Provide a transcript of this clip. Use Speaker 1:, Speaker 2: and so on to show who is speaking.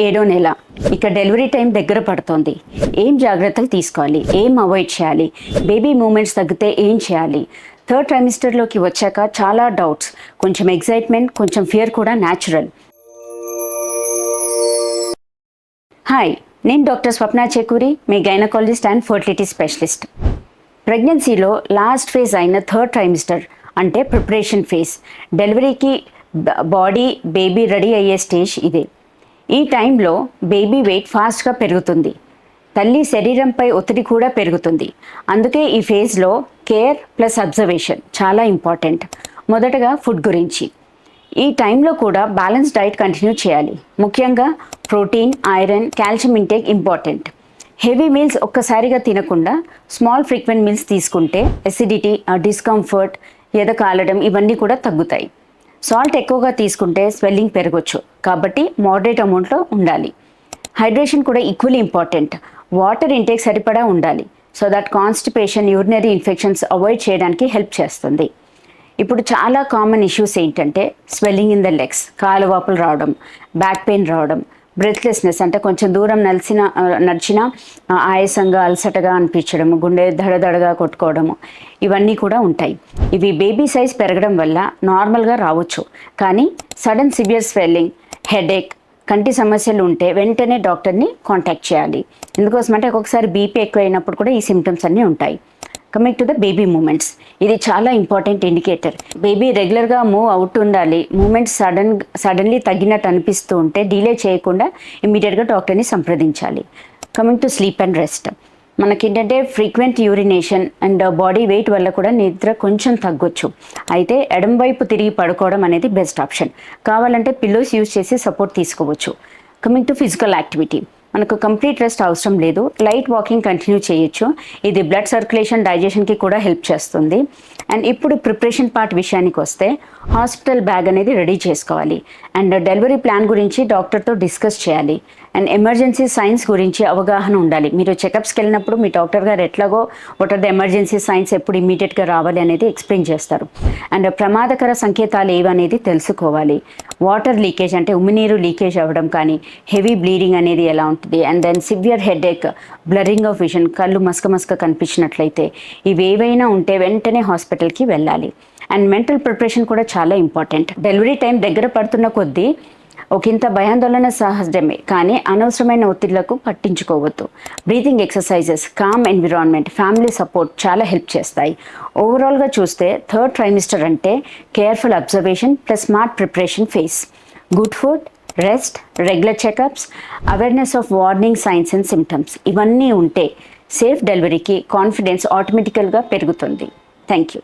Speaker 1: 7వ నెల. ఇక డెలివరీ టైం దగ్గర పడుతోంది. ఏం జాగ్రత్తలు తీసుకోవాలి, ఏం అవాయిడ్ చేయాలి, బేబీ మూమెంట్స్ తగ్గితే ఏం చేయాలి? థర్డ్ ట్రైమిస్టర్లోకి వచ్చాక చాలా డౌట్స్, కొంచెం ఎగ్జైట్మెంట్, కొంచెం ఫియర్ కూడా న్యాచురల్. హాయ్, నేను doctor Swapna Chekuri, me gynaecologist and fertility specialist. ప్రెగ్నెన్సీలో లాస్ట్ ఫేజ్ అయిన థర్డ్ ట్రైమిస్టర్ అంటే ప్రిపరేషన్ ఫేజ్. డెలివరీకి బాడీ బేబీ రెడీ అయ్యే స్టేజ్ ఇదే. ఈ టైంలో బేబీ వెయిట్ ఫాస్ట్గా పెరుగుతుంది, తల్లి శరీరంపై ఒత్తిడి కూడా పెరుగుతుంది. అందుకే ఈ ఫేజ్లో కేర్ ప్లస్ అబ్జర్వేషన్ చాలా ఇంపార్టెంట్. మొదటగా ఫుడ్ గురించి. ఈ టైంలో కూడా బ్యాలెన్స్ డైట్ కంటిన్యూ చేయాలి. ముఖ్యంగా protein, iron, calcium intake important. Heavy meals ఒక్కసారిగా తినకుండా స్మాల్ ఫ్రీక్వెంట్ మీల్స్ తీసుకుంటే ఎసిడిటీ, డిస్కంఫర్ట్, ఎద కాలడం ఇవన్నీ కూడా తగ్గుతాయి. సాల్ట్ ఎక్కువగా తీసుకుంటే స్వెల్లింగ్ పెరగచ్చు, కాబట్టి మోడరేట్ అమౌంట్లో ఉండాలి. హైడ్రేషన్ కూడా ఈక్వల్లీ ఇంపార్టెంట్. వాటర్ ఇంటేక్ సరిపడా ఉండాలి, so that constipation, urinary infections avoid చేయడానికి హెల్ప్ చేస్తుంది. ఇప్పుడు చాలా కామన్ ఇష్యూస్ ఏంటంటే స్వెల్లింగ్ ఇన్ ద లెగ్స్, కాలువాపులు రావడం, బ్యాక్ పెయిన్ రావడం, బ్రెత్లెస్నెస్ అంటే కొంచెం దూరం నడిచినా ఆయాసంగా, అలసటగా అనిపించడము, గుండె దడదడగా కొట్టుకోవడము, ఇవన్నీ కూడా ఉంటాయి. ఇవి బేబీ సైజ్ పెరగడం వల్ల నార్మల్గా రావచ్చు, కానీ సడన్ సివియర్ స్వెల్లింగ్, హెడేక్, కంటి సమస్యలు ఉంటే వెంటనే డాక్టర్ని కాంటాక్ట్ చేయాలి. ఎందుకోసం అంటే ఒక్కొక్కసారి బీపీ ఎక్కువ అయినప్పుడు కూడా ఈ సిమ్టమ్స్ అన్నీ ఉంటాయి. Coming to the baby movements, ఇది చాలా ఇంపార్టెంట్ ఇండికేటర్. బేబీ రెగ్యులర్గా మూవ్ అవుట్ ఉండాలి. మూమెంట్స్ సడన్లీ తగ్గినట్టు అనిపిస్తూ ఉంటే డిలే చేయకుండా ఇమీడియట్గా డాక్టర్ని సంప్రదించాలి. Coming to sleep and rest, మనకేంటంటే frequent urination and body weight వల్ల కూడా నిద్ర కొంచెం తగ్గొచ్చు. అయితే ఎడమ వైపు తిరిగి పడుకోవడం అనేది బెస్ట్ ఆప్షన్. కావాలంటే పిల్లోస్ యూజ్ చేసి సపోర్ట్ తీసుకోవచ్చు. కమింగ్ టు ఫిజికల్ యాక్టివిటీ, మనకు కంప్లీట్ రెస్ట్ అవసరం లేదు, లైట్ వాకింగ్ కంటిన్యూ చేయొచ్చు. ఇది బ్లడ్ సర్క్యులేషన్, డైజెషన్కి కూడా హెల్ప్ చేస్తుంది. అండ్ ఇప్పుడు ప్రిపరేషన్ పార్ట్ విషయానికి వస్తే హాస్పిటల్ బ్యాగ్ అనేది రెడీ చేసుకోవాలి. అండ్ డెలివరీ ప్లాన్ గురించి డాక్టర్తో డిస్కస్ చేయాలి. అండ్ ఎమర్జెన్సీ సైన్స్ గురించి అవగాహన ఉండాలి. మీరు చెకప్స్కి వెళ్ళినప్పుడు మీ డాక్టర్ గారు ఎట్లాగో what are the emergency signs, ఎప్పుడు ఇమీడియట్గా రావాలి అనేది ఎక్స్ప్లెయిన్ చేస్తారు. అండ్ ప్రమాదకర సంకేతాలు ఏవనేది తెలుసుకోవాలి. వాటర్ లీకేజ్ అంటే ఉమ్మినీరు లీకేజ్ అవ్వడం కానీ, హెవీ బ్లీడింగ్ అనేది ఎలా ఉంటుంది, and then severe headache, blurring of vision, కళ్ళు మసక కనిపించినట్లయితే, ఇవేవైనా ఉంటే వెంటనే హాస్పిటల్కి వెళ్ళాలి. అండ్ మెంటల్ ప్రిపరేషన్ కూడా చాలా ఇంపార్టెంట్. డెలివరీ టైం దగ్గర పడుతున్న కొద్దీ ఒకంత భయాందోళన సహజమే, కానీ అనవసరమైన ఒత్తిళ్లకు పట్టించుకోవద్దు. Breathing exercises, calm environment, family support చాలా హెల్ప్ చేస్తాయి. ఓవరాల్గా చూస్తే థర్డ్ ట్రైమిస్టర్ అంటే careful observation plus smart preparation phase. Good food, rest, regular checkups, awareness of warning signs and symptoms, ఇవన్నీ ఉంటే సేఫ్ డెలివరీకి కాన్ఫిడెన్స్ ఆటోమేటికల్గా పెరుగుతుంది. Thank you.